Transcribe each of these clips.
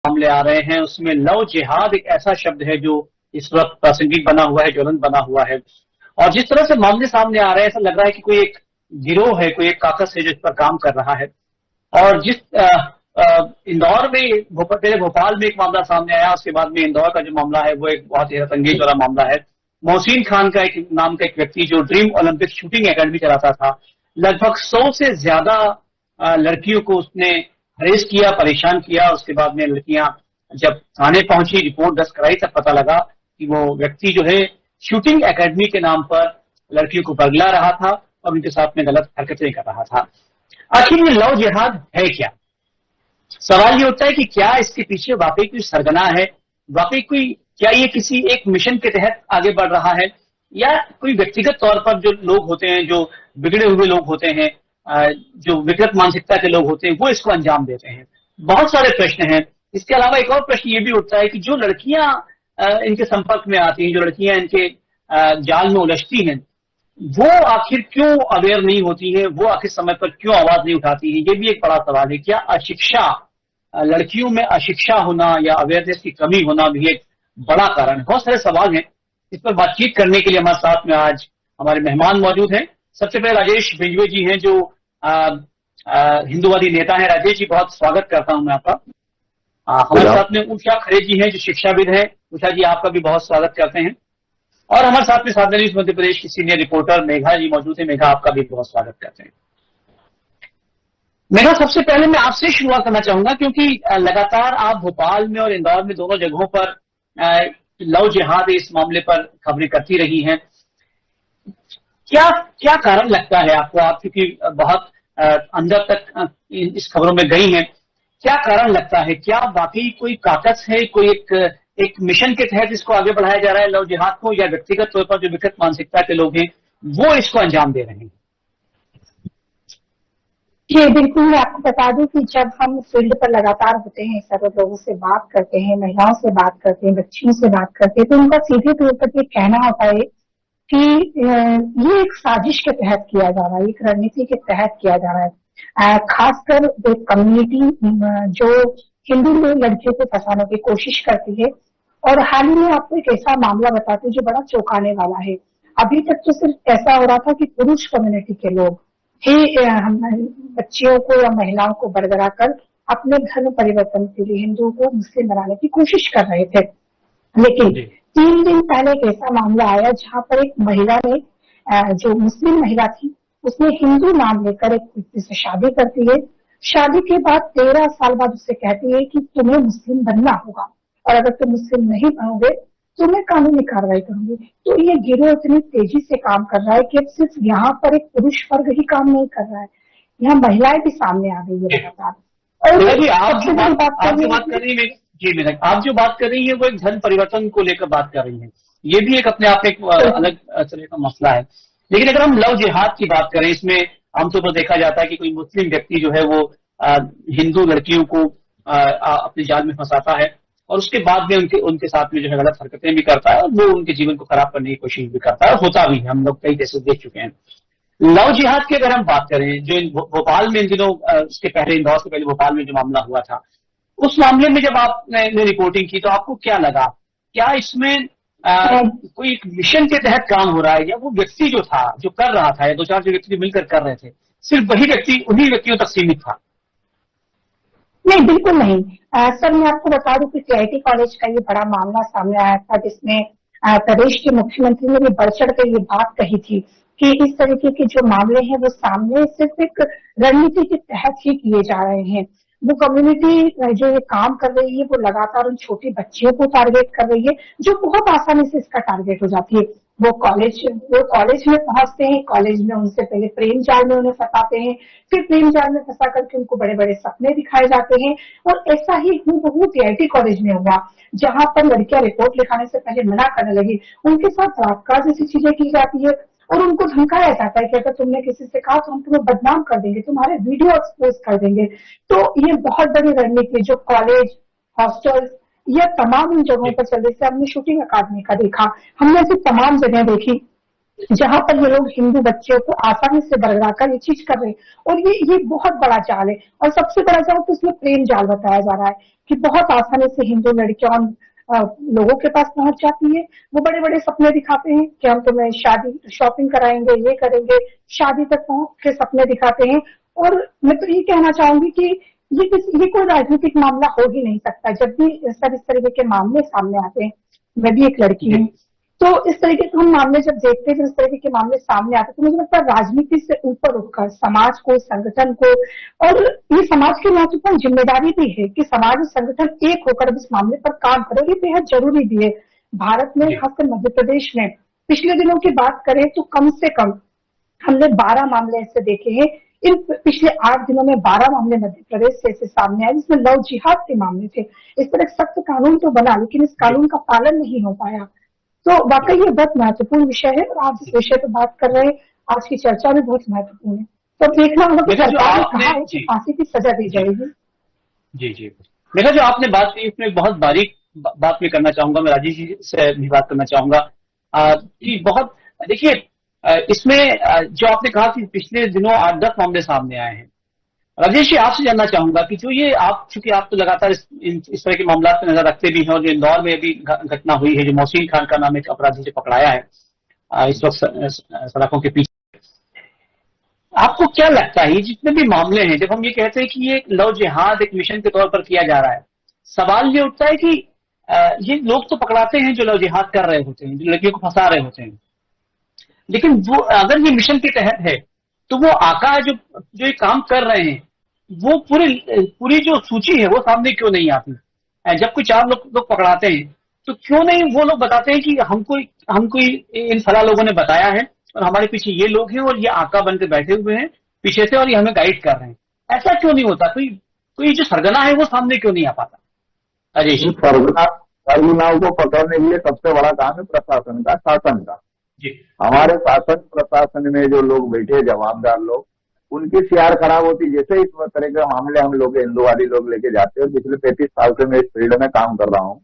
मामले आ रहे हैं उसमें लव जिहाद एक ऐसा शब्द है जो इस वक्त प्रासंगिक बना हुआ है, ज्वलंत बना हुआ है। और जिस तरह से मामले सामने आ रहे हैं ऐसा लग रहा है कि कोई एक गिरोह है, कोई एक काकस है जो इस पर काम कर रहा है। और जिस इंदौर में पहले भोपाल में एक मामला सामने आया, उसके बाद में इंदौर का जो मामला है वो एक बहुत ही हैरतअंगेज वाला मामला है। मोहसिन खान का एक नाम का एक व्यक्ति जो ड्रीम ओलंपिक शूटिंग एकेडमी चलाता था, लगभग 100 से ज्यादा लड़कियों को उसने हरेस किया, परेशान किया। उसके बाद में लड़कियां जब थाने पहुंची, रिपोर्ट दर्ज कराई, तब पता लगा कि वो व्यक्ति जो है शूटिंग एकेडमी के नाम पर लड़कियों को बगला रहा था और उनके साथ में गलत हरकतें कर रहा था। आखिर ये लव जिहाद है क्या? सवाल ये उठता है कि क्या इसके पीछे वाकई कोई सरगना है, वाकई कोई, क्या ये किसी एक मिशन के तहत आगे बढ़ रहा है, या कोई व्यक्तिगत तौर पर जो लोग होते हैं, जो बिगड़े हुए लोग होते हैं, जो विकृत मानसिकता के लोग होते हैं, वो इसको अंजाम देते हैं। बहुत सारे प्रश्न हैं। इसके अलावा एक और प्रश्न ये भी उठता है कि जो लड़कियां इनके संपर्क में आती हैं, जो लड़कियां इनके जाल में उलझती हैं, वो आखिर क्यों अवेयर नहीं होती है, वो आखिर समय पर क्यों आवाज नहीं उठाती है? ये भी एक बड़ा सवाल है। क्या अशिक्षा, लड़कियों में अशिक्षा होना या अवेयरनेस की कमी होना भी एक बड़ा कारण है? बहुत सारे सवाल हैं। इस पर बातचीत करने के लिए हमारे साथ में आज हमारे मेहमान मौजूद हैं। सबसे पहले राजेश भिंजवे जी हैं जो हिंदूवादी नेता हैं। राजेश जी, बहुत स्वागत करता हूं मैं आपका। हमारे साथ में उषा खरे जी हैं जो शिक्षाविद हैं। उषा जी, आपका भी बहुत स्वागत करते हैं। और हमारे साथ में साधना न्यूज मध्य प्रदेश की सीनियर रिपोर्टर मेघा जी मौजूद है। मेघा, आपका भी बहुत स्वागत करते हैं। मेघा, सबसे पहले मैं आपसे शुरुआत करना चाहूंगा क्योंकि लगातार आप भोपाल में और इंदौर में दोनों जगहों पर लव जिहाद इस मामले पर खबरें करती रही हैं। क्या क्या कारण लगता है आपको, आप क्योंकि बहुत अंदर तक इस खबरों में गई हैं, क्या कारण लगता है? क्या वाकई कोई काकस है, कोई एक मिशन के तहत इसको आगे बढ़ाया जा रहा है लव जिहाद को, या व्यक्तिगत तौर पर जो विकृत मानसिकता के लोग हैं वो इसको अंजाम दे रहे हैं? जी बिल्कुल, मैं आपको बता दूं कि जब हम फील्ड पर लगातार होते हैं, सब लोगों से बात करते हैं, महिलाओं से बात करते हैं, बच्चियों से बात करते हैं, तो उनका सीधे तौर पर ये कहना होता है कि ये एक साजिश के तहत किया जा रहा है, एक रणनीति के तहत किया जा रहा है। खासकर एक कम्युनिटी जो हिंदू लड़कियों को फंसाने की कोशिश करती है। और हाल ही में आपको एक ऐसा मामला बताते हैं जो बड़ा चौंकाने वाला है। अभी तक तो सिर्फ ऐसा हो रहा था कि पुरुष कम्युनिटी के लोग ही बच्चियों को या महिलाओं को बरगरा कर अपने धर्म परिवर्तन के लिए हिंदुओं को मुस्लिम बनाने की कोशिश कर रहे थे। लेकिन 3 दिन पहले एक ऐसा मामला आया जहां पर एक महिला ने, जो मुस्लिम महिला थी, उसने हिंदू नाम लेकर एक व्यक्ति से शादी करती है। शादी के बाद 13 साल बाद उससे कहती है कि तुम्हें मुस्लिम बनना होगा और अगर तुम मुस्लिम नहीं बनोगे तो मैं कानूनी कार्रवाई करूंगी। तो ये गिरोह इतनी तेजी से काम कर रहा है कि अब सिर्फ यहाँ पर एक पुरुष वर्ग ही काम नहीं कर रहा है, यहाँ महिलाएं भी सामने आ गई है लगातार। और आप जो बात कर रही है वो एक धर्म परिवर्तन को लेकर बात कर रही है। ये भी एक अपने आप में एक अलग तरह का मसला है। लेकिन अगर हम लव जिहाद की बात करें, इसमें आमतौर पर देखा जाता है कि कोई मुस्लिम व्यक्ति जो है वो हिंदू लड़कियों को अपने जाल में फंसाता है और उसके बाद में उनके साथ में जो है गलत हरकतें भी करता है और वो उनके जीवन को खराब करने की कोशिश भी करता है, होता भी है। हम लोग कई केसेस देख चुके हैं। लव जिहाद की अगर हम बात करें, जो भोपाल में इन दिनों, उसके पहले इंदौर से पहले भोपाल में जो मामला हुआ था, उस मामले में जब आपने रिपोर्टिंग की तो आपको क्या लगा? क्या इसमें कोई एक मिशन के तहत काम हो रहा है, या वो व्यक्ति जो था, जो कर रहा था, या 2-4 जो व्यक्ति मिलकर कर रहे थे, सिर्फ वही व्यक्ति उन्हीं व्यक्तियों तक सीमित था? नहीं, बिल्कुल नहीं। सर, मैं आपको बता दूं कि सीआईटी कॉलेज का ये बड़ा मामला सामने आया था जिसमें प्रदेश के मुख्यमंत्री ने भी बढ़ चढ़ कर ये बात कही थी कि इस तरीके के जो मामले हैं वो सामने सिर्फ एक रणनीति के तहत ही किए जा रहे हैं। वो कम्युनिटी जो ये काम कर रही है वो लगातार उन छोटी बच्चियों को टारगेट कर रही है जो बहुत आसानी से इसका टारगेट हो जाती है। वो कॉलेज में पहुंचते हैं, कॉलेज में उनसे पहले प्रेम जाल में उन्हें फंसाते हैं, फिर प्रेम जाल में फंसा करके उनको बड़े बड़े सपने दिखाए जाते हैं। और ऐसा ही हूबहू सीआईटी कॉलेज में हुआ जहां पर लड़कियां रिपोर्ट लिखाने से पहले मना करने लगी। उनके साथ बलात्कार जैसी चीजें की जाती है और उनको धमकाया जाता है कि अगर तुमने किसी से कहा तो हम तुम्हें बदनाम कर देंगे, तुम्हारे वीडियो एक्सपोज कर देंगे। तो ये बहुत बड़ी रणनीति जो कॉलेज, हॉस्टल या तमाम इन जगहों पर चल रही है। हमने शूटिंग अकादमी का देखा, हमने ऐसी तमाम जगह देखी। जहां पर ये लोग हिंदू बच्चों को आसानी से बरगला कर ये चीज कर रहे हैं। और ये बहुत बड़ा जाल है। और सबसे बड़ा जाल तो इसमें प्रेम जाल बताया जा रहा है कि बहुत आसानी से हिंदू लड़कियां लोगों के पास पहुंच जाती है। वो बड़े बड़े सपने दिखाते हैं कि हम तुम्हें शादी शॉपिंग कराएंगे, ये करेंगे, शादी तक पहुंच के सपने दिखाते हैं। और मैं तो ये कहना चाहूंगी कि ये कोई राजनीतिक मामला हो ही नहीं सकता। जब भी सर इस तरीके के मामले सामने आते हैं, मैं भी एक लड़की हूँ, तो इस तरीके के हम मामले जब देखते हैं, जब इस तरीके के मामले सामने आते हैं, तो मुझे लगता है राजनीति से ऊपर उठकर समाज को, संगठन को, और ये समाज की महत्वपूर्ण जिम्मेदारी भी है कि समाज और संगठन एक होकर इस मामले पर काम करे। ये बेहद जरूरी भी है। भारत में, खासकर मध्य प्रदेश में पिछले दिनों की बात करें तो कम से कम हमने 12 मामले ऐसे देखे हैं। इन पिछले 8 दिनों में 12 मामले मध्य प्रदेश से ऐसे सामने आए जिसमें लव जिहाद के मामले थे। इस पर एक सख्त कानून तो बना, लेकिन इस कानून का पालन नहीं हो पाया। तो वाकई ये बहुत महत्वपूर्ण विषय है, और आप जिस विषय पर बात कर रहे हैं, आज की चर्चा भी बहुत महत्वपूर्ण है। तो देखना होगा कि सरकार ने कहा है कि फांसी की सजा दी जाएगी। जी जी, मेरा जो आपने बात की उसमें बहुत बारीक बात मैं करना चाहूंगा, मैं राजीव जी से भी बात करना चाहूंगा कि बहुत देखिए इसमें जो आपने कहा कि पिछले दिनों 8-10 मामले सामने आए हैं। राजेश जी, आपसे जानना चाहूंगा कि जो ये आप, चूंकि आप तो लगातार इस तरह के मामला पर नजर रखते भी हैं, और जो इंदौर में भी घटना हुई है, जो मोहसिन खान का नाम एक अपराधी से पकड़ाया है इस वक्त सड़कों के पीछे, आपको क्या लगता है ये जितने भी मामले हैं, जब हम ये कहते हैं कि ये लव जिहाद एक मिशन के तौर पर किया जा रहा है, सवाल ये उठता है कि ये लोग तो पकड़ाते हैं जो लव जिहाद कर रहे होते हैं, जो लड़कियों को फंसा रहे होते हैं, लेकिन वो अगर ये मिशन के तहत है तो वो आका जो ये काम कर रहे हैं, वो पूरी जो सूची है वो सामने क्यों नहीं आती? जब कोई 4 लोग पकड़ाते हैं तो क्यों नहीं वो लोग बताते हैं कि हमको इन फला लोगों ने बताया है और हमारे पीछे ये लोग हैं और ये आका बनकर बैठे हुए हैं पीछे से और ये हमें गाइड कर रहे हैं? ऐसा क्यों नहीं होता? कोई जो सरगना है वो सामने क्यों नहीं आ पाता? अजय जी। सरगनाओं को पकड़ने के लिए सबसे बड़ा काम है प्रशासन का, शासन का। हमारे शासन प्रशासन में जो लोग बैठे, जवाबदार लोग, उनकी सीआर खराब होती। जैसे इस तरह के मामले हम लोग हिंदुवादी लोग लेके जाते हैं, और पिछले 35 साल से मैं इस फील्ड में काम कर रहा हूँ,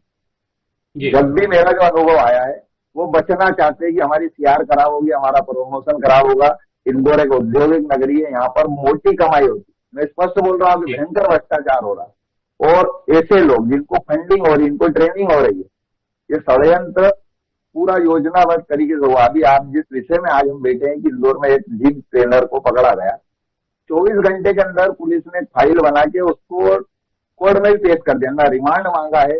जब भी मेरा जो अनुभव आया है वो बचना चाहते हैं कि हमारी सीआर खराब होगी, हमारा प्रमोशन खराब होगा। इंदौर एक औद्योगिक नगरी है, यहाँ पर मोटी कमाई होती। मैं स्पष्ट बोल रहा हूँ कि भयंकर भ्रष्टाचार हो रहा है, और ऐसे लोग जिनको फंडिंग हो रही, इनको ट्रेनिंग हो रही है, ये षड्यंत्र पूरा योजनाबद्ध तरीके से हुआ। अभी आप जिस विषय में आज हम बैठे हैं कि इंदौर में एक जिम ट्रेनर को पकड़ा गया, 24 घंटे के अंदर पुलिस ने फाइल बना के उसको कोर्ट में भी पेश कर दिया, ना रिमांड मांगा है।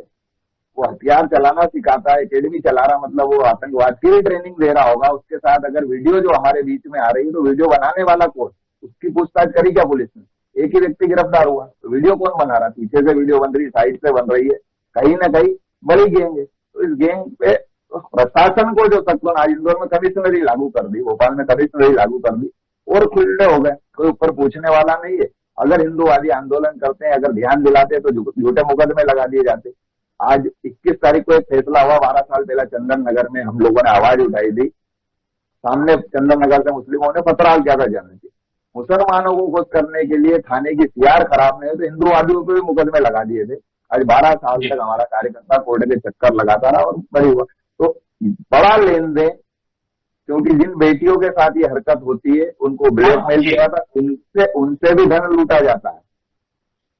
वो हथियार चलाना सिखाता है, एकेडमी चला रहा, मतलब वो आतंकवाद की भी ट्रेनिंग दे रहा होगा। उसके साथ अगर वीडियो जो हमारे बीच में आ रही है, तो वीडियो बनाने वाला कौन, उसकी पूछताछ करी क्या पुलिस ने? एक ही व्यक्ति गिरफ्तार हुआ, तो वीडियो कौन बना रहा? पीछे से वीडियो बन रही, साइड से बन रही है, कहीं ना कहीं बड़ी गैंग है। तो इस गैंग पे प्रशासन को जो तत्व, आज इंदौर में कमिश्नरी लागू कर दी, भोपाल में कमिश्नरी लागू कर दी, और खुले हो गए, कोई ऊपर पूछने वाला नहीं है। अगर हिंदूवादी आंदोलन करते हैं, अगर ध्यान दिलाते तो झूठे मुकदमे लगा दिए जाते। आज 21 तारीख को एक फैसला हुआ, 12 साल पहले चंदन नगर में हम लोगों ने आवाज उठाई थी, सामने चंदन नगर से मुस्लिमों ने पथराव किया था जनरल जी। मुसलमानों को खुश करने के लिए थाने की सीआर खराब नहीं है, तो हिंदूवादियों पे भी मुकदमे लगा दिए थे। आज 12 साल तक हमारा कार्यकर्ता कोर्ट के चक्कर लगाता रहा और बड़ी हुआ। तो बड़ा लेन देन, क्योंकि जिन बेटियों के साथ ये हरकत होती है उनको ब्लैकमेल किया था, उनसे भी धन लूटा जाता है,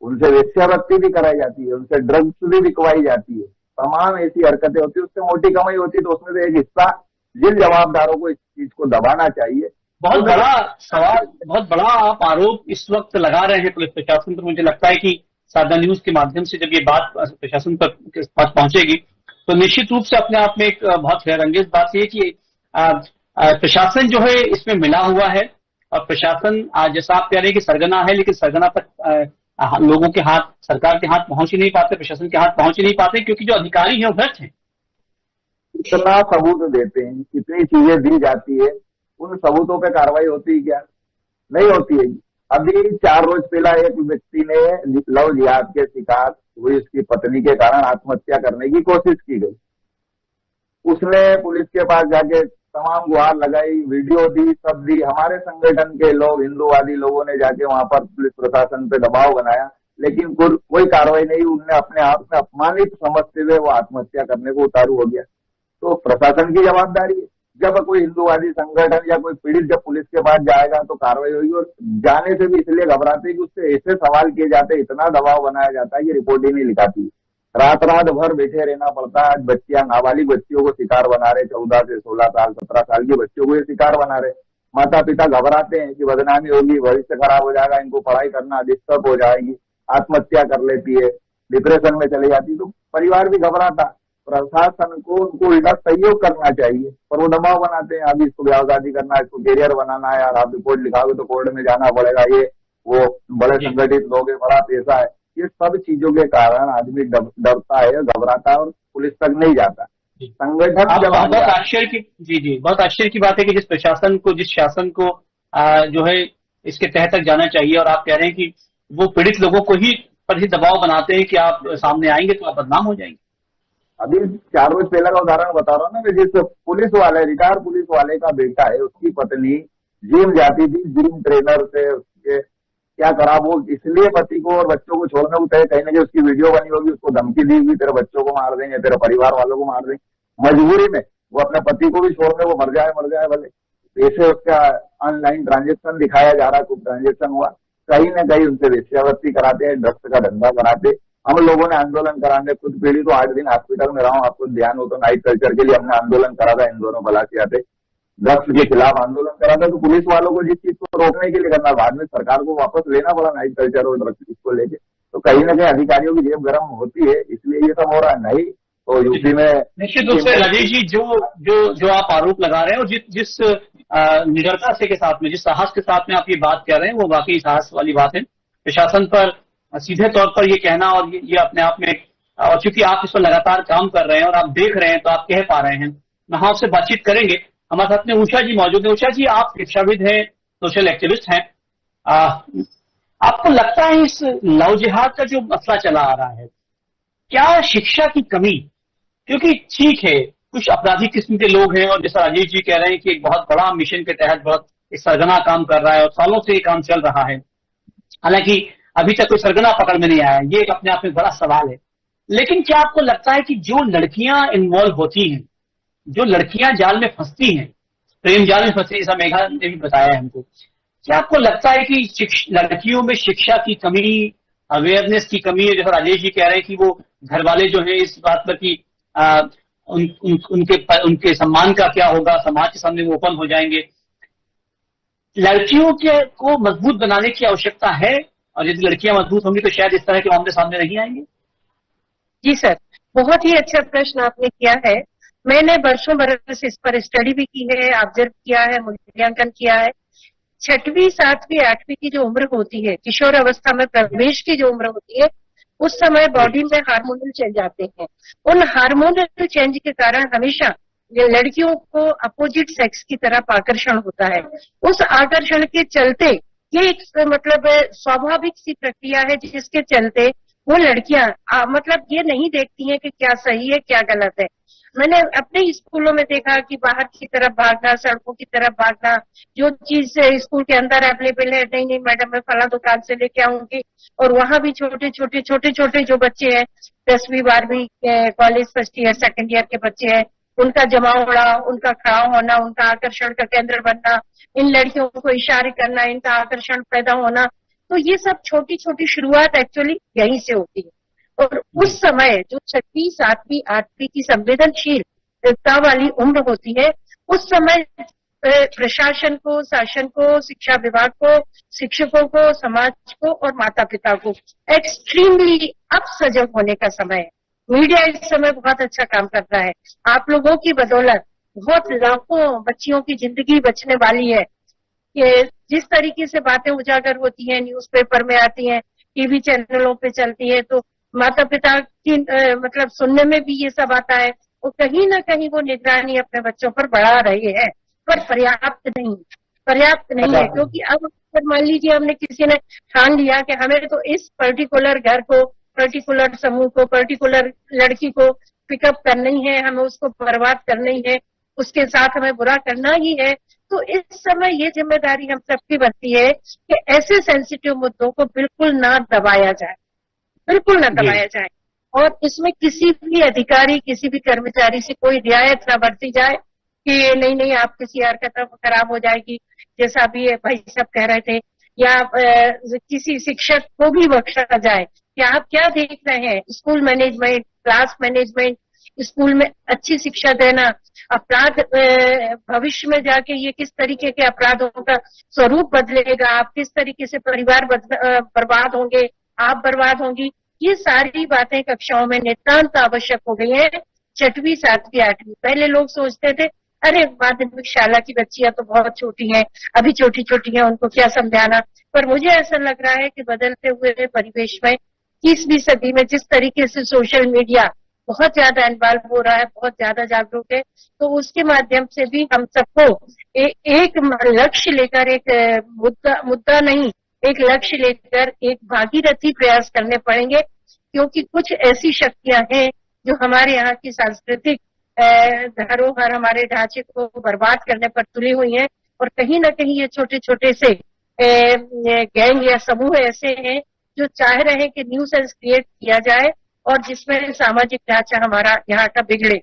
उनसे वेश्यावृत्ति भी कराई जाती है, उनसे ड्रग्स भी बिकवाई जाती है, तमाम ऐसी हरकतें होती है, उससे मोटी कमाई होती है। तो उसमें से एक हिस्सा जिन जवाबदारों को इस चीज को दबाना चाहिए। बहुत बड़ा सवाल, बहुत बड़ा आप आरोप इस वक्त लगा रहे हैं पुलिस प्रशासन पर। मुझे लगता है कि साधा न्यूज के माध्यम से जब ये बात प्रशासन पर पास पहुंचेगी तो निश्चित रूप से अपने आप में एक बहुत हैरंगेज बात यह कि प्रशासन जो है इसमें मिला हुआ है, और प्रशासन जैसा आप कह रहे हैं कि सरगना है, लेकिन सरगना तक लोगों के हाथ, सरकार के हाथ पहुंच ही नहीं पाते, प्रशासन के हाथ पहुंच ही नहीं पाते, क्योंकि जो अधिकारी हैं वो भ्रष्ट हैं। इतना सबूत देते हैं, कितनी चीजें दी जाती है, उन सबूतों पे कार्रवाई होती है क्या? नहीं होती है। अभी 4 रोज पहला एक व्यक्ति ने लव जिहाद के शिकार हुई उसकी पत्नी के कारण आत्महत्या करने की कोशिश की गई। उसने पुलिस के पास जाके तमाम गुहार लगाई, वीडियो दी, सब दी। हमारे संगठन के लोग, हिंदूवादी लोगों ने जाके वहां पर पुलिस प्रशासन पे दबाव बनाया, लेकिन कोई कार्रवाई नहीं। उन्हें अपने आप में अपमानित समझते हुए वो आत्महत्या करने को उतारू हो गया। तो प्रशासन की जवाबदारी है। जब कोई हिंदूवादी संगठन या कोई पीड़ित जब पुलिस के पास जाएगा तो कार्रवाई होगी, और जाने से भी इसलिए घबराते कि उससे ऐसे सवाल किए जाते हैं, इतना दबाव बनाया जाता है कि रिपोर्ट ही नहीं लिखाती। रात रात भर बैठे रहना पड़ता है। आज बच्चियां, नाबालिग बच्चियों को शिकार बना रहे, 14 से 16 साल 17 साल की बच्चियों को ये शिकार बना रहे। माता पिता घबराते हैं कि बदनामी होगी, भविष्य खराब हो जाएगा, इनको पढ़ाई करना डिस्टर्ब हो जाएगी, आत्महत्या कर लेती है, डिप्रेशन में चली जाती है। तो परिवार भी घबराता। प्रशासन को उनको उल्टा सहयोग करना चाहिए, पर वो दबाव बनाते हैं, अभी इसको ब्याहशादी करना है, इसको कैरियर बनाना है, यार आप रिपोर्ट लिखाओगे तो कोर्ट में जाना पड़ेगा, ये वो बड़े संगठित लोग हैं, बड़ा पैसा है। ये सब चीजों के कारण आदमी डरता है, घबराता है और पुलिस तक नहीं जाता। संगठन जब बहुत आश्चर्य की जी बहुत आश्चर्य की बात है कि जिस प्रशासन को, जिस शासन को जो है इसके तह तक जाना चाहिए, और आप कह रहे हैं कि वो पीड़ित लोगों को ही पर ही दबाव बनाते हैं कि आप सामने आएंगे तो आप बदनाम हो जाएंगे। अभी 4 रोज पहले का उदाहरण बता रहा हूँ ना, मैं जिस पुलिस वाले, रिटायर्ड पुलिस वाले का बेटा है, उसकी पत्नी जिम जाती थी, जिम ट्रेनर से उसके क्या करा, वो इसलिए पति को और बच्चों को छोड़ने को तय, कहीं ना कहीं उसकी वीडियो बनी होगी, उसको धमकी दी हुई, तेरे बच्चों को मार देंगे, तेरे परिवार वालों को मार देंगे। मजबूरी में वो अपने पति को भी छोड़ने, वो मर जाए भले, ऐसे उसका ऑनलाइन ट्रांजेक्शन दिखाया जा रहा है, कुछ ट्रांजेक्शन हुआ, कहीं ना कहीं उनसे वेश्यावृत्ति कराते हैं, ड्रग्स का धंधा कराते। हम लोगों ने आंदोलन कराने, खुद पीड़ित तो 8 दिन हॉस्पिटल में रहा हूं, आपको ध्यान हो तो, नाइट कल्चर के लिए हमने आंदोलन करा था, इन दोनों बलासिया थे, ड्रग्स के खिलाफ आंदोलन करा था। तो पुलिस वालों को जिस चीज को रोकने के लिए करना, बाद में सरकार को वापस लेना पड़ा नाइट कल्चर और ड्रग्स को लेके। तो कहीं ना कहीं अधिकारियों की जेब गर्म होती है, इसलिए ये सब हो रहा है। नहीं तो यूपी में निश्चित रूप से राजेश जी, जो आप आरोप लगा रहे हैं और जिस निडरता से के साथ में, जिस साहस के साथ में आप ये बात कह रहे हैं, वो वाकई साहस वाली बात है। प्रशासन पर सीधे तौर पर ये कहना, और ये अपने आप में, और चूंकि आप इस पर लगातार काम कर रहे हैं और आप देख रहे हैं तो आप कह पा रहे हैं। हम आपसे बातचीत करेंगे। हमारे साथ में उषा जी मौजूद है। उषा जी, आप शिक्षाविद हैं, सोशल एक्टिविस्ट हैं। आपको लगता है इस लव जिहाद का जो मसला चला आ रहा है, क्या शिक्षा की कमी, क्योंकि ठीक है कुछ अपराधी किस्म के लोग हैं, और जैसा राजेश जी कह रहे हैं कि एक बहुत बड़ा मिशन के तहत बहुत एक सरगना काम कर रहा है और सालों से ये काम चल रहा है, हालांकि अभी तक कोई सरगना पकड़ में नहीं आया, ये एक अपने आप में बड़ा सवाल है। लेकिन क्या आपको लगता है कि जो लड़कियां इन्वॉल्व होती हैं, जो लड़कियां जाल में फंसती हैं, प्रेम जाल में फंसती, जैसा मेघा ने भी बताया है हमको, क्या आपको लगता है कि लड़कियों में शिक्षा की कमी, अवेयरनेस की कमी है? जैसा राजेश जी कह रहे हैं कि वो घर वाले जो है इस बात पर कि उनके सम्मान का क्या होगा, समाज के सामने वो ओपन हो जाएंगे। लड़कियों को मजबूत बनाने की आवश्यकता है, और यदि लड़कियां मजबूत होंगी तो शायद इस तरह के मामले सामने नहीं आएंगे। जी सर, बहुत ही अच्छा प्रश्न आपने किया है। मैंने वर्षों बरस इस पर स्टडी भी की है, ऑब्जर्व किया है, मूल्यांकन किया है। 6वीं 7वीं 8वीं की जो उम्र होती है, किशोर अवस्था में प्रवेश की जो उम्र होती है, उस समय बॉडी में हार्मोनल चेंज आते हैं। उन हार्मोनल चेंज के कारण हमेशा लड़कियों को अपोजिट सेक्स की तरफ आकर्षण होता है। उस आकर्षण के चलते ये एक मतलब स्वाभाविक सी प्रक्रिया है, जिसके चलते वो लड़कियां मतलब ये नहीं देखती हैं कि क्या सही है क्या गलत है। मैंने अपने स्कूलों में देखा कि बाहर की तरफ भागना, सड़कों की तरफ भागना, जो चीज स्कूल के अंदर अवेलेबल है, नहीं मैडम मैं फला दुकान से लेके आऊंगी, और वहां भी छोटे छोटे जो बच्चे हैं, 10वीं 12वीं college first year second year के बच्चे हैं, उनका जमावड़ा, उनका खड़ा होना, उनका आकर्षण का केंद्र बनना, इन लड़कियों को इशारे करना, इनका आकर्षण पैदा होना, तो ये सब छोटी छोटी शुरुआत एक्चुअली यहीं से होती है। और उस समय जो 6वीं 7वीं 8वीं की संवेदनशीलता वाली उम्र होती है, उस समय प्रशासन को, शासन को, शिक्षा विभाग को, शिक्षकों को, समाज को और माता पिता को एक्सट्रीमली अब सजग होने का समय है। मीडिया इस समय बहुत अच्छा काम कर रहा है। आप लोगों की बदौलत बहुत लाखों बच्चियों की जिंदगी बचने वाली है। कि जिस तरीके से बातें उजागर होती हैं, न्यूज़पेपर में आती हैं, टीवी चैनलों पे चलती है, तो माता पिता की मतलब सुनने में भी ये सब आता है, और कहीं ना कहीं वो निगरानी अपने बच्चों पर बढ़ा रहे हैं, पर पर्याप्त नहीं है। क्योंकि अब मान लीजिए हमने किसी ने ठान लिया कि हमें तो इस पर्टिकुलर घर को, पर्टिकुलर समूह को, पर्टिकुलर लड़की को पिकअप करना ही है, हमें उसको बर्बाद करना ही है, उसके साथ हमें बुरा करना ही है, तो इस समय ये जिम्मेदारी हम सबकी बनती है कि ऐसे सेंसिटिव मुद्दों को बिल्कुल ना दबाया जाए, बिल्कुल ना दबाया जाए, और इसमें किसी भी अधिकारी, किसी भी कर्मचारी से कोई रियायत ना बरती जाए कि नहीं नहीं आपकी सीआर खराब हो जाएगी, जैसा अभी भाई साहब कह रहे थे, या किसी शिक्षक को भी बख्शा जाए कि आप क्या देख रहे हैं, school management, class management, school में अच्छी शिक्षा देना, अपराध भविष्य में जाके ये किस तरीके के अपराधों का स्वरूप बदलेगा, आप किस तरीके से परिवार बर्बाद होंगे, आप बर्बाद होंगी, ये सारी बातें कक्षाओं में नितांत आवश्यक हो गई है। 6वीं 7वीं 8वीं, पहले लोग सोचते थे अरे माध्यमिक शाला की बच्चियां तो बहुत छोटी हैं, अभी छोटी छोटी हैं, उनको क्या समझाना। पर मुझे ऐसा लग रहा है कि बदलते हुए परिवेश में 21वीं सदी में जिस तरीके से सोशल मीडिया बहुत ज्यादा इन्वॉल्व हो रहा है, बहुत ज्यादा जागरूक है, तो उसके माध्यम से भी हम सबको एक लक्ष्य लेकर, एक मुद्दा नहीं, एक लक्ष्य लेकर एक भागीरथी प्रयास करने पड़ेंगे, क्योंकि कुछ ऐसी शक्तियां हैं जो हमारे यहाँ की सांस्कृतिक धरोहर, हमारे ढांचे को बर्बाद करने पर तुली हुई हैं। और कहीं ना कहीं ये छोटे छोटे से गैंग या समूह ऐसे हैं जो चाह रहे हैं कि न्यू सेंस क्रिएट किया जाए और जिसमें सामाजिक ढांचा हमारा यहाँ का बिगड़े।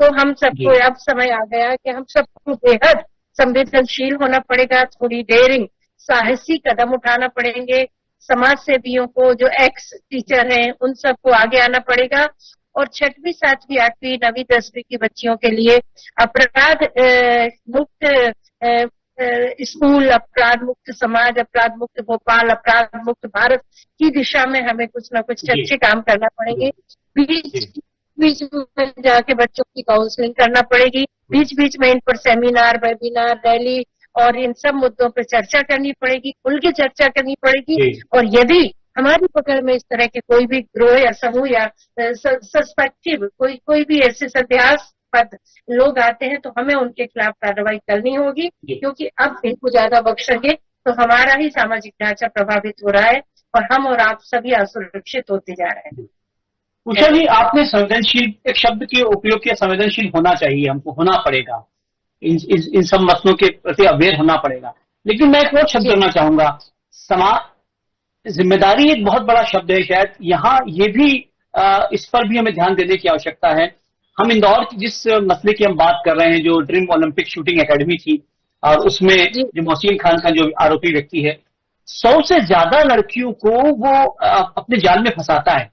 तो हम सबको अब समय आ गया कि हम सबको बेहद संवेदनशील होना पड़ेगा, थोड़ी डेयरिंग, साहसी कदम उठाना पड़ेंगे। समाज सेवियों को, जो एक्स टीचर हैं, उन सबको आगे आना पड़ेगा। और 6वीं 7वीं 8वीं 9वीं 10वीं की बच्चियों के लिए अपराध मुक्त स्कूल, अपराध मुक्त समाज, अपराध मुक्त भोपाल, अपराध मुक्त भारत की दिशा में हमें कुछ ना कुछ अच्छे काम करना पड़ेंगे। बीच में जाके बच्चों की काउंसलिंग करना पड़ेगी, बीच बीच में इन पर सेमिनार, वेबिनार, रैली और इन सब मुद्दों पर चर्चा करनी पड़ेगी, खुल के चर्चा करनी पड़ेगी। और यदि हमारी पकड़ में इस तरह के कोई भी ग्रोह या समूह या सस्पेक्टिव कोई भी ऐसे संदेहास्पद लोग आते हैं, तो हमें उनके खिलाफ कार्रवाई करनी होगी, क्योंकि अब इनको ज्यादा बख्शेंगे तो हमारा ही सामाजिक ढांचा प्रभावित हो रहा है और हम और आप सभी असुरक्षित होते जा रहे हैं। उषा जी, आपने संवेदनशील एक शब्द के उपयोग किया, संवेदनशील होना चाहिए, हमको होना पड़ेगा, इन सब मसलों के प्रति अवेयर होना पड़ेगा। लेकिन मैं एक और शब्द करना चाहूंगा, जिम्मेदारी एक बहुत बड़ा शब्द है, शायद यहाँ ये भी इस पर भी हमें ध्यान देने की आवश्यकता है। हम इंदौर की जिस मसले की हम बात कर रहे हैं, जो ड्रीम ओलंपिक शूटिंग एकेडमी थी, और उसमें जो मोहसिन खान का जो आरोपी व्यक्ति है, 100 से ज्यादा लड़कियों को वो अपने जाल में फंसाता है।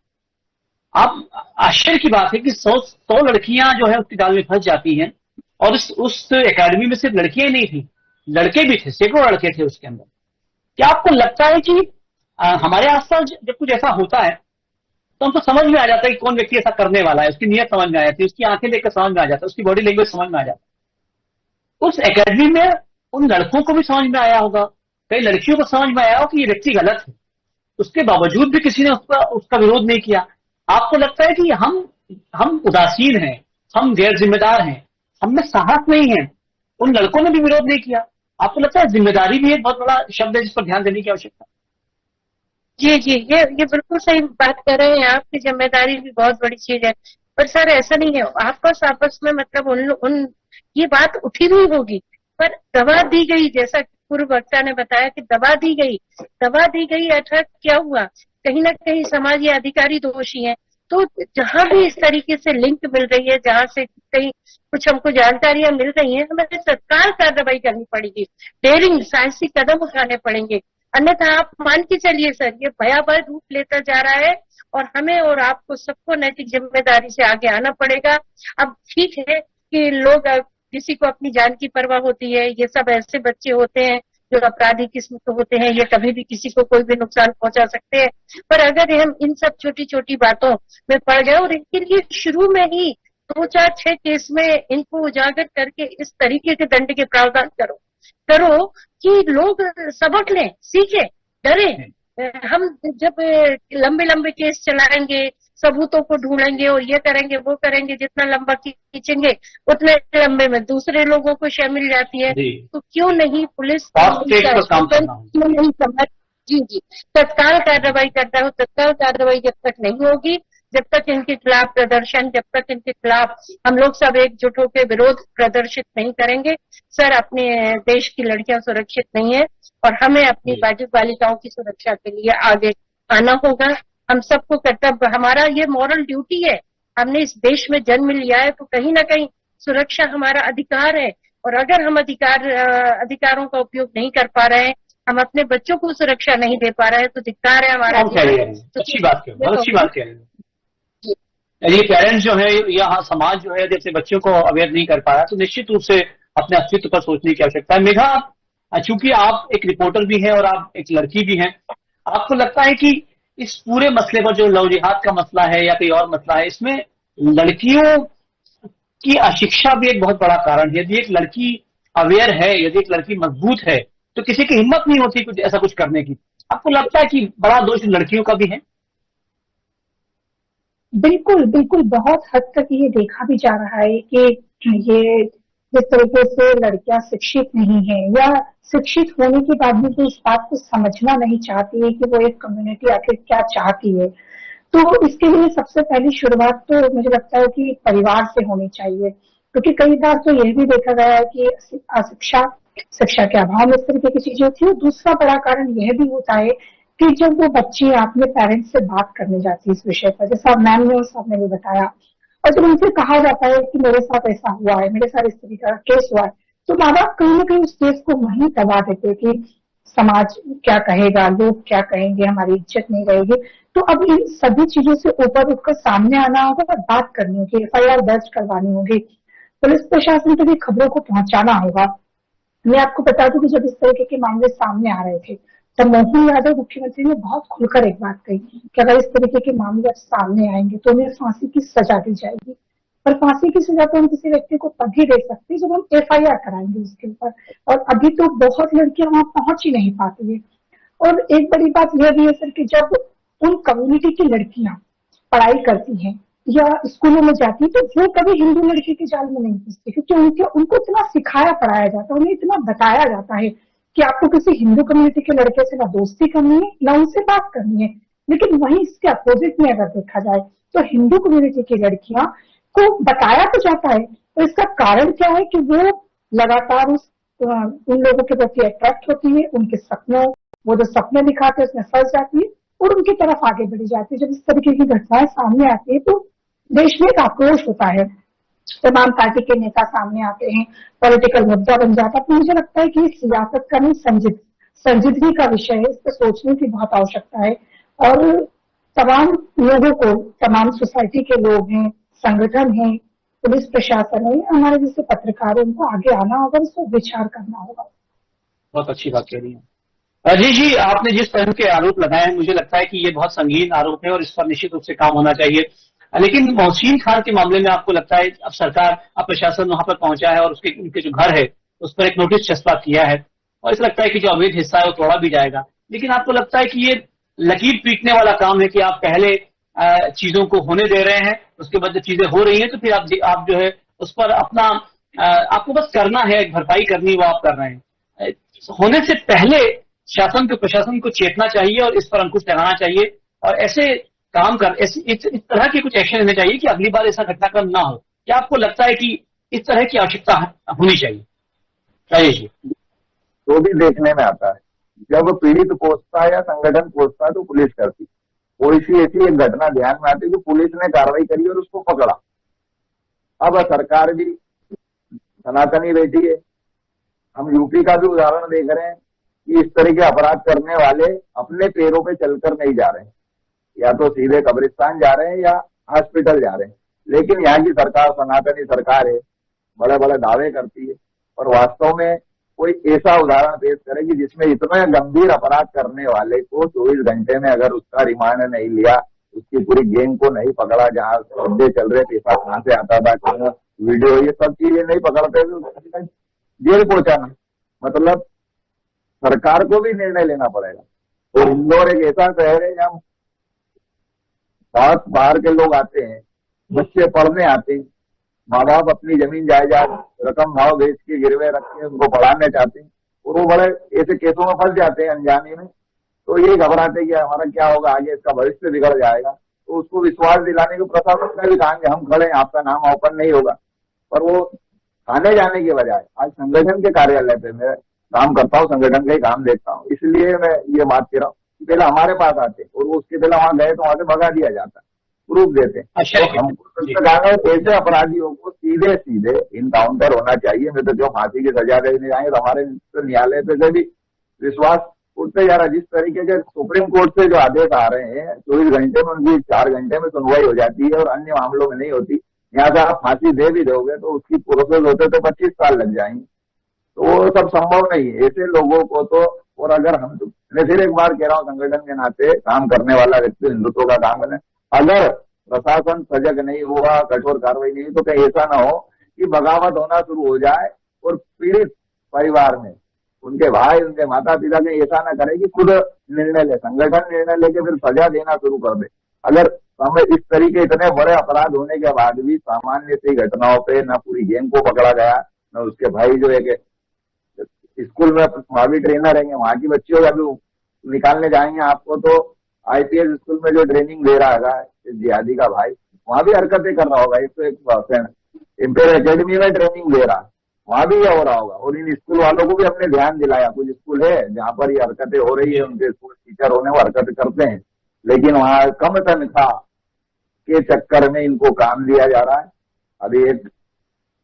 अब आश्चर्य की बात है कि 100 लड़कियां जो है उसके जाल में फंस जाती हैं, और उस एकेडमी में सिर्फ लड़कियां ही नहीं थी, लड़के भी थे, सैकड़ों लड़के थे उसके अंदर। क्या आपको लगता है कि हमारे आसपास जब कुछ ऐसा होता है तो हमको समझ में आ जाता है कि कौन व्यक्ति ऐसा करने वाला है, उसकी नीयत समझ में आ जाती है, उसकी आंखें देखकर समझ में आ जाता है, उसकी बॉडी लैंग्वेज समझ में आ जाता है। उस एकेडमी में उन लड़कों को भी समझ में आया होगा, कई लड़कियों को समझ में आया हो कि ये व्यक्ति गलत है, उसके बावजूद भी किसी ने उसका विरोध नहीं किया। आपको लगता है कि हम उदासीन हैं, हम गैर जिम्मेदार हैं, हम में साहस नहीं है? उन लड़कों ने भी विरोध नहीं किया। आपको लगता है जिम्मेदारी भी एक बहुत बड़ा शब्द है जिस पर ध्यान देने की आवश्यकता? जी जी, ये बिल्कुल सही बात कर रहे हैं। आपकी जिम्मेदारी भी बहुत बड़ी चीज है। पर सर ऐसा नहीं है, आपस में मतलब उन ये बात उठी हुई होगी, पर दबा दी गई, जैसा पूर्व वक्ता ने बताया कि दबा दी गई अर्थात क्या हुआ, कहीं ना कहीं समाज या अधिकारी दोषी है। तो जहां भी इस तरीके से लिंक मिल रही है, जहां से कहीं कुछ हमको जानकारियां मिल रही हैं, हमें तत्काल कार्रवाई करनी पड़ेगी, डेयरिंग साहसी कदम उठाने पड़ेंगे। अन्यथा आप मान के चलिए सर, ये भयावह रूप लेता जा रहा है और हमें और आपको सबको नैतिक जिम्मेदारी से आगे आना पड़ेगा। अब ठीक है कि लोग, किसी को अपनी जान की परवाह होती है, ये सब ऐसे बच्चे होते हैं जो अपराधी किस्म के होते हैं, ये कभी भी किसी को कोई भी नुकसान पहुंचा सकते हैं। पर अगर हम इन सब छोटी छोटी बातों में पड़ गए और इनके लिए शुरू में ही 2, 4, 6 केस में इनको उजागर करके इस तरीके के दंड के प्रावधान करो कि लोग सबक लें, सीखे, डरे। हम जब लंबे केस चलाएंगे, सबूतों को ढूंढेंगे और ये करेंगे वो करेंगे, जितना लंबा खींचेंगे उतने लंबे में दूसरे लोगों को शय मिल जाती है। तो क्यों नहीं पुलिस नहीं समझ, जी तत्काल कार्रवाई करता है। तत्काल कार्रवाई जब तक नहीं होगी, जब तक इनके खिलाफ प्रदर्शन, जब तक इनके खिलाफ हम लोग सब एकजुट होकर विरोध प्रदर्शित नहीं करेंगे, सर अपने देश की लड़कियां सुरक्षित नहीं है और हमें अपनी बालिकाओं की सुरक्षा के लिए आगे आना होगा। हम सबको कर्तव्य, हमारा ये मॉरल ड्यूटी है। हमने इस देश में जन्म लिया है तो कहीं ना कहीं सुरक्षा हमारा अधिकार है। और अगर हम अधिकारों का उपयोग नहीं कर पा रहे हैं, हम अपने बच्चों को सुरक्षा नहीं दे पा रहे हैं, तो धिक्कार है हमारा। अच्छी बात कह रहे हैं, बहुत अच्छी बात कह रहे हैं। ये पेरेंट्स जो है या समाज जो है जैसे बच्चों को अवेयर नहीं कर पाया, तो निश्चित रूप से अपने अस्तित्व पर सोचने की आवश्यकता है। मेघा, चूंकि आप एक रिपोर्टर भी हैं और आप एक लड़की भी हैं, आपको लगता है कि इस पूरे मसले पर जो लव जिहाद का मसला है या कोई और मसला है, इसमें लड़कियों की अशिक्षा भी एक बहुत बड़ा कारण है? यदि एक लड़की अवेयर है, यदि एक लड़की मजबूत है, तो किसी की हिम्मत नहीं होती कुछ ऐसा कुछ करने की। आपको लगता है कि बड़ा दोष लड़कियों का भी है? बिल्कुल बिल्कुल, बहुत हद तक ये देखा भी जा रहा है कि ये जिस तरीके से लड़कियां शिक्षित नहीं है या शिक्षित होने के बाद भी तो इस बात को समझना नहीं चाहती है कि वो एक कम्युनिटी आखिर क्या चाहती है, तो इसके लिए सबसे पहली शुरुआत तो मुझे लगता है कि परिवार से होनी चाहिए। क्योंकि कई बार तो यह भी देखा गया है कि शिक्षा के अभाव में इस तरीके की चीजें होती है। दूसरा बड़ा कारण यह भी होता है कि जब वो बच्ची अपने पेरेंट्स से बात करने जाती है इस विषय पर, जैसा मैम ने और साहब ने भी बताया, और जब उनसे कहा जाता है कि मेरे साथ ऐसा हुआ है, मेरे साथ इस तरीके का केस हुआ है, तो माँ बाप कहीं ना कहीं उस केस को वहीं दबा देते हैं कि समाज क्या कहेगा, लोग क्या कहेंगे, हमारी इज्जत नहीं रहेगी। तो अब इन सभी चीजों से ऊपर उठकर सामने आना होगा और बात करनी होगी, FIR दर्ज करवानी होगी, पुलिस प्रशासन तक खबरों को पहुंचाना होगा। मैं आपको बता दूं कि जब इस तरीके के मामले सामने आ रहे थे, तब मोहन यादव मुख्यमंत्री ने बहुत खुलकर एक बात कही कि अगर इस तरीके के मामले अब सामने आएंगे तो उन्हें फांसी की सजा दी जाएगी। पर फांसी की सजा तो हम किसी व्यक्ति को तभी दे सकते हैं जब हम FIR कराएंगे उसके ऊपर, और अभी तो बहुत लड़कियां वहां पहुंच ही नहीं पाती है। और एक बड़ी बात यह भी है सर कि जब उन कम्युनिटी की लड़कियां पढ़ाई करती हैं या स्कूलों में जाती है, तो वो कभी हिंदू लड़की के जाल में नहीं फंसती, क्योंकि उनको इतना सिखाया पढ़ाया जाता है, उन्हें इतना बताया जाता है कि आपको किसी हिंदू कम्युनिटी के लड़के से ना दोस्ती करनी है ना उनसे बात करनी है। लेकिन वहीं इसके अपोजिट में अगर देखा जाए तो हिंदू कम्युनिटी की लड़कियां को बताया तो जाता है, तो इसका कारण क्या है कि वो लगातार उन लोगों के प्रति अट्रैक्ट होती है, उनके सपनों, वो जो सपने दिखाते हैं उसमें फंस जाती है और उनकी तरफ आगे बढ़ी जाती है। जब इस तरीके की घटनाएं सामने आती है तो देश में एक आक्रोश होता है, तमाम पार्टी के नेता सामने आते हैं, पॉलिटिकल मुद्दा बन जाता है। तो मुझे लगता है कि सियासत का नहीं, संजीदगी का विषय है, इस पर सोचने की बहुत आवश्यकता है। और तमाम लोगों को, तमाम सोसाइटी के लोग हैं, संगठन हैं, पुलिस प्रशासन है, हमारे जैसे पत्रकार, उनको आगे आना होगा, इस पर विचार करना होगा। बहुत अच्छी बात कह रही है राजेश जी। आपने जिस तरह के आरोप लगाए हैं, मुझे लगता है कि ये बहुत संगीन आरोप है और इस पर निश्चित रूप से काम होना चाहिए। लेकिन मोहसिन खान के मामले में आपको लगता है अब सरकार, अब प्रशासन वहां पर पहुंचा है और उनके जो घर है उस पर एक नोटिस चस्पा किया है और ऐसा लगता है कि जो अवैध हिस्सा है वो तोड़ा भी जाएगा। लेकिन आपको लगता है कि ये लकीर पीटने वाला काम है कि आप पहले चीजों को होने दे रहे हैं, उसके बाद जब चीजें हो रही हैं तो फिर आप जो है उस पर अपना आपको बस करना है, भरपाई करनी, वो आप कर रहे हैं। होने से पहले शासन को, प्रशासन को चेतना चाहिए और इस पर अंकुश लगाना चाहिए और ऐसे काम कर इस तरह के कुछ एक्शन लेने चाहिए कि अगली बार ऐसा घटनाक्रम ना हो। क्या आपको लगता है कि इस तरह की आवश्यकता होनी चाहिए? राजेश जी। तो भी देखने में आता है, जब पीड़ित पहुंचता है या संगठन पहुंचता है तो पुलिस करती, कोई सी ऐसी एक घटना ध्यान में आती है कि पुलिस ने कार्रवाई करी और उसको पकड़ा। अब सरकार भी सनातनी बैठी है, हम यूपी का भी उदाहरण देख रहे हैं कि इस तरह के अपराध करने वाले अपने पैरों पे चलकर नहीं जा रहे हैं, या तो सीधे कब्रिस्तान जा रहे हैं या हॉस्पिटल जा रहे हैं। लेकिन यहाँ की सरकार सनातनी सरकार है, बड़े बड़े दावे करती है और वास्तव में कोई ऐसा उदाहरण पेश करे कि जिसमें इतने गंभीर अपराध करने वाले को 24 घंटे में अगर उसका रिमांड नहीं लिया, उसकी पूरी गैंग को नहीं पकड़ा, जहाँ सौदे चल रहे, पैसा कहाँ से आता था, कहाँ वीडियो, ये सब चीजें नहीं पकड़ते तो जेल पहुंचाना, मतलब सरकार को भी निर्णय लेना पड़ेगा। और इंदौर एक ऐसा शहर है जहाँ बहुत बाहर के लोग आते हैं, बच्चे पढ़ने आते हैं, माँ बाप अपनी जमीन जायदाद रकम भाव बेच के गिरवे रख के उनको पढ़ाने चाहते हैं और वो बड़े ऐसे केसों में फंस जाते हैं अनजाने में। तो ये घबराते हैं कि हमारा क्या होगा आगे, इसका भविष्य बिगड़ जाएगा। तो उसको विश्वास दिलाने को प्रशासन ने भी कहा कि हम खड़े हैं, आपका नाम ओपन नहीं होगा। पर वो थाने जाने के बजाय आज संगठन के कार्यालय पे मैं काम करता हूँ, संगठन का ही काम देखता हूँ, इसलिए मैं ये बात कह रहा हूँ कि पहले हमारे पास आते और वो उसके पहले वहां गए तो वहां से भगा दिया जाता, प्रूफ देते। तो हमको ऐसे अपराधियों को सीधे सीधे इनकाउंटर होना चाहिए। मैं तो जो फांसी की सजा देने जाएंगे तो हमारे तो न्यायालय पे से भी विश्वास उठते जा रहा है। जिस तरीके के सुप्रीम कोर्ट से जो आदेश आ रहे हैं 24 घंटे में, उनकी 4 घंटे में सुनवाई हो जाती है और अन्य मामलों में नहीं होती। यहाँ से आप फांसी दे भी दोगे तो उसकी प्रोसेस होते तो 25 साल लग जाएंगे। तो वो सब संभव नहीं है ऐसे लोगों को तो। और अगर हम, मैं फिर एक बार कह रहा हूँ, संगठन के नाते काम करने वाला व्यक्ति हिंदुत्व का काम करें, अगर प्रशासन सजग नहीं हुआ, कठोर कार्रवाई नहीं हुई, तो कहीं ऐसा ना हो कि बगावत होना शुरू हो जाए और पीड़ित परिवार में उनके भाई, उनके माता पिता कहीं ऐसा ना करे कि खुद निर्णय ले, संगठन निर्णय लेके फिर सजा देना शुरू कर दे। अगर हमें इस तरीके इतने बड़े अपराध होने के बाद भी सामान्य सी घटनाओं पे न पूरी गैंग को पकड़ा गया, न उसके भाई जो एक स्कूल में भाभी ट्रेनर रहेंगे, वहां की बच्चियों का भी निकालने जाएंगे आपको तो आईपीएस स्कूल में जो ट्रेनिंग दे रहा है जिहादी का भाई, वहां भी हरकतें कर रहा होगा। 101% एम्पायर एकेडमी में ट्रेनिंग दे रहा, वहां भी ये हो रहा होगा। और इन स्कूल वालों को भी हमने ध्यान दिलाया, कुछ स्कूल है जहां पर ये हरकतें हो रही है, उनके स्कूल टीचर होने वो हरकतें करते हैं, लेकिन वहां कम तनख्वाह के चक्कर में इनको काम दिया जा रहा है। अभी एक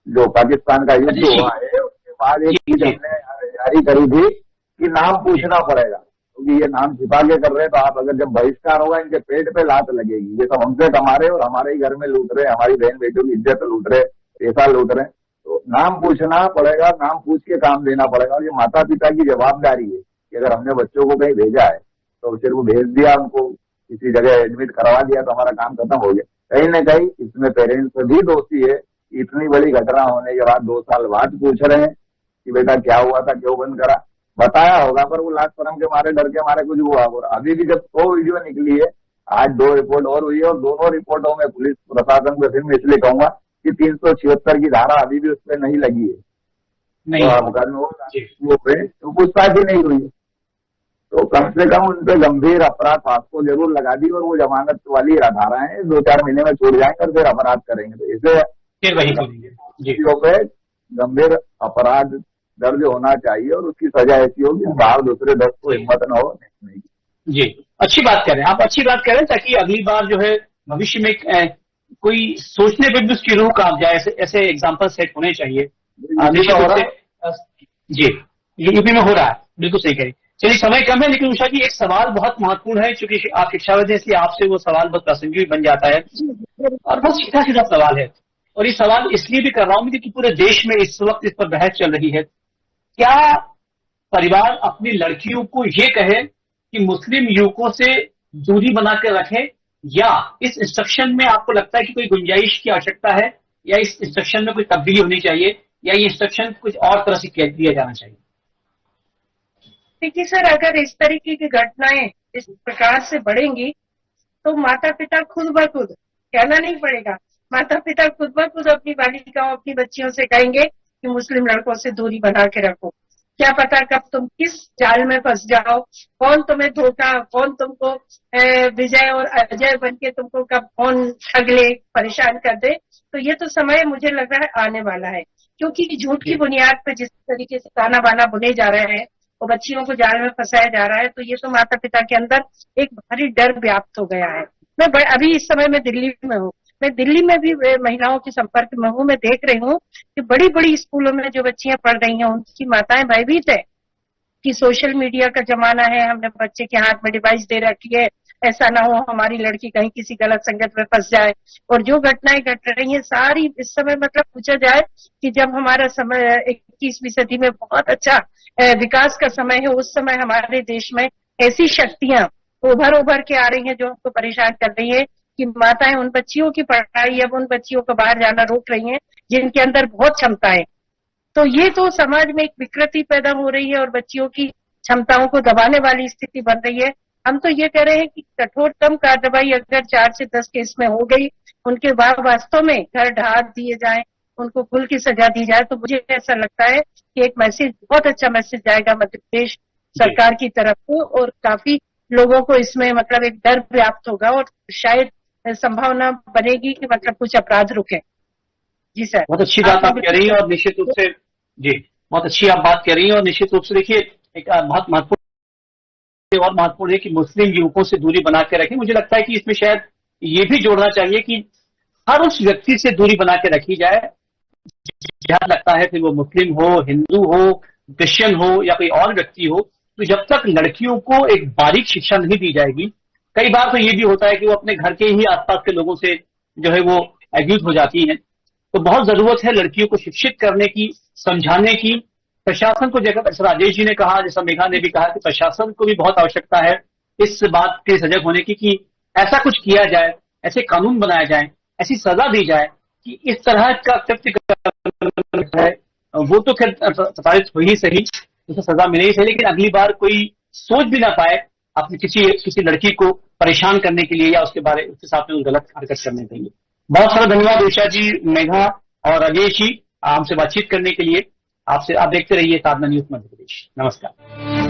जो पाकिस्तान का युद्ध हुआ है उसके बाद एक चीज हमने जारी करी थी कि नाम पूछना पड़ेगा, क्योंकि ये नाम छिपा के कर रहे हैं तो आप अगर जब बहिष्कार होगा इनके पेट पे लात लगेगी। ये सब हमसे कमा रहे और हमारे ही घर में लूट रहे, हमारी बहन बेटियों की इज्जत लूट रहे, पैसा लूट रहे। तो नाम पूछना पड़ेगा, नाम पूछ के काम देना पड़ेगा। और ये माता पिता की जवाबदारी है कि अगर हमने बच्चों को कहीं भेजा है तो सिर्फ भेज दिया, उनको किसी जगह एडमिट करवा दिया तो हमारा काम खत्म हो गया। कहीं ना कहीं इसमें पेरेंट्स भी दोषी है। इतनी बड़ी घटना होने के बाद 2 साल बाद पूछ रहे हैं कि बेटा क्या हुआ था, क्यों बंद करा। बताया होगा पर वो लाज शर्म के मारे, डर के मारे कुछ हुआ होगा। अभी भी जब 2 वीडियो निकली है, आज 2 रिपोर्ट और हुई है और दोनों रिपोर्टों में पुलिस प्रशासन को फिर मैं इसलिए कहूंगा कि 376 की धारा अभी भी उस पर नहीं लगी है, नहीं तो पूछताछ ही नहीं हुई। तो कम से कम उन पर गंभीर अपराध फांस को जरूर लगा दी और वो जमानत वाली धारा है, 2-4 महीने में छूट जाएंगे और फिर अपराध करेंगे। तो इसे फिर वही करेंगे पे गंभीर अपराध दर्ज होना चाहिए और उसकी सजा ऐसी होगी बाहर दूसरे 10 को हिम्मत न हो। जी, अच्छी बात कह रहे हैं आप, अच्छी बात कह रहे हैं, ताकि अगली बार जो है भविष्य में कोई सोचने पर भी उसकी रूह काम जाए। ऐसे एग्जाम्पल सेट होने चाहिए। जी, ये यूपी में हो रहा है, बिल्कुल सही कह रही। चलिए समय कम है, लेकिन उषा जी एक सवाल बहुत महत्वपूर्ण है, क्योंकि आप शिक्षाविद हैं इसलिए आपसे वो सवाल बहुत प्रासंगिक बन जाता है और बहुत सीधा सीधा सवाल है। और ये सवाल इसलिए भी कर रहा हूं क्योंकि पूरे देश में इस वक्त इस पर बहस चल रही है। क्या परिवार अपनी लड़कियों को ये कहे कि मुस्लिम युवकों से दूरी बना कर रखें, या इस इंस्ट्रक्शन में आपको लगता है कि कोई गुंजाइश की आवश्यकता है, या इस इंस्ट्रक्शन में कोई तब्दीली होनी चाहिए, या ये इंस्ट्रक्शन कुछ और तरह से दिया जाना चाहिए? देखिए सर, अगर इस तरीके की घटनाएं इस प्रकार से बढ़ेंगी तो माता पिता खुद ब खुद, कहना नहीं पड़ेगा, माता पिता खुद ब खुद अपनी बालिकाओं, अपनी बच्चियों से कहेंगे कि मुस्लिम लड़कों से दूरी बना के रखो। क्या पता कब तुम किस जाल में फंस जाओ, कौन तुम्हें धोखा, कौन तुमको विजय और अजय बन के तुमको कब कौन ठग ले, परेशान कर दे। तो ये तो समय मुझे लग रहा है आने वाला है, क्योंकि झूठ की बुनियाद पर जिस तरीके से ताना बाना बुने जा रहे हैं और बच्चियों को जाल में फंसाया जा रहा है, तो ये तो माता पिता के अंदर एक भारी डर व्याप्त हो गया है। मैं अभी इस समय मैं दिल्ली में हूँ, मैं दिल्ली में भी महिलाओं के संपर्क में हूँ। मैं देख रही हूँ कि बड़ी बड़ी स्कूलों में जो बच्चियां पढ़ रही हैं उनकी माताएं भयभीत है कि सोशल मीडिया का जमाना है, हमने बच्चे के हाथ में डिवाइस दे रखी है, ऐसा ना हो हमारी लड़की कहीं किसी गलत संगत में फंस जाए। और जो घटनाएं घट रही हैं सारी इस समय, मतलब पूछा जाए कि जब हमारा समय 21वीं सदी में बहुत अच्छा विकास का समय है, उस समय हमारे देश में ऐसी शक्तियां उभर के आ रही हैं जो हमको परेशान कर रही है कि माताएं उन बच्चियों की पढ़ाई, अब उन बच्चियों को बाहर जाना रोक रही हैं जिनके अंदर बहुत क्षमता है। तो ये तो समाज में एक विकृति पैदा हो रही है और बच्चियों की क्षमताओं को दबाने वाली स्थिति बन रही है। हम तो ये कह रहे हैं कि कठोरतम कार्रवाई अगर 4 से 10 केस में हो गई, उनके बाद वास्तव में घर ढाह दिए जाए, उनको खुल की सजा दी जाए, तो मुझे ऐसा लगता है कि एक मैसेज, बहुत अच्छा मैसेज जाएगा मध्य प्रदेश सरकार की तरफ को, और काफी लोगों को इसमें मतलब एक डर व्याप्त होगा और शायद संभावना बनेगी कि मतलब कुछ अपराध रुके। जी सर, बहुत अच्छी बात आप कह रही हैं और निश्चित रूप से, जी बहुत अच्छी आप बात कह रही हैं और निश्चित रूप से देखिए एक बहुत महत्वपूर्ण और महत्वपूर्ण है कि मुस्लिम युवकों से दूरी बना के रखें। मुझे लगता है कि इसमें शायद ये भी जोड़ना चाहिए कि हर उस व्यक्ति से दूरी बना के रखी जाए जिहाद लगता है, फिर वो मुस्लिम हो, हिंदू हो, क्रिश्चियन हो या कोई और व्यक्ति हो, तो जब तक लड़कियों को एक बारीक शिक्षा नहीं दी जाएगी, कई बार तो ये भी होता है कि वो अपने घर के ही आसपास के लोगों से जो है वो एब्यूज हो जाती हैं। तो बहुत जरूरत है लड़कियों को शिक्षित करने की, समझाने की। प्रशासन को, जैसा राजेश जी ने कहा, जैसा मेघा ने भी कहा, कि प्रशासन को भी बहुत आवश्यकता है इस बात के सजग होने की कि ऐसा कुछ किया जाए, ऐसे कानून बनाए जाए, ऐसी सजा दी जाए कि इस तरह का कृत्य है वो तो खैर प्रताड़ित हो ही सही, उसे सजा मिले ही सही, लेकिन अगली बार कोई सोच भी ना पाए अपनी किसी लड़की को परेशान करने के लिए या उसके साथ में गलत हरकत करने के लिए। बहुत सारा धन्यवाद ऋचा जी, मेघा और राजेश जी, हमसे बातचीत करने के लिए। आप देखते रहिए साधना न्यूज मध्य प्रदेश। नमस्कार।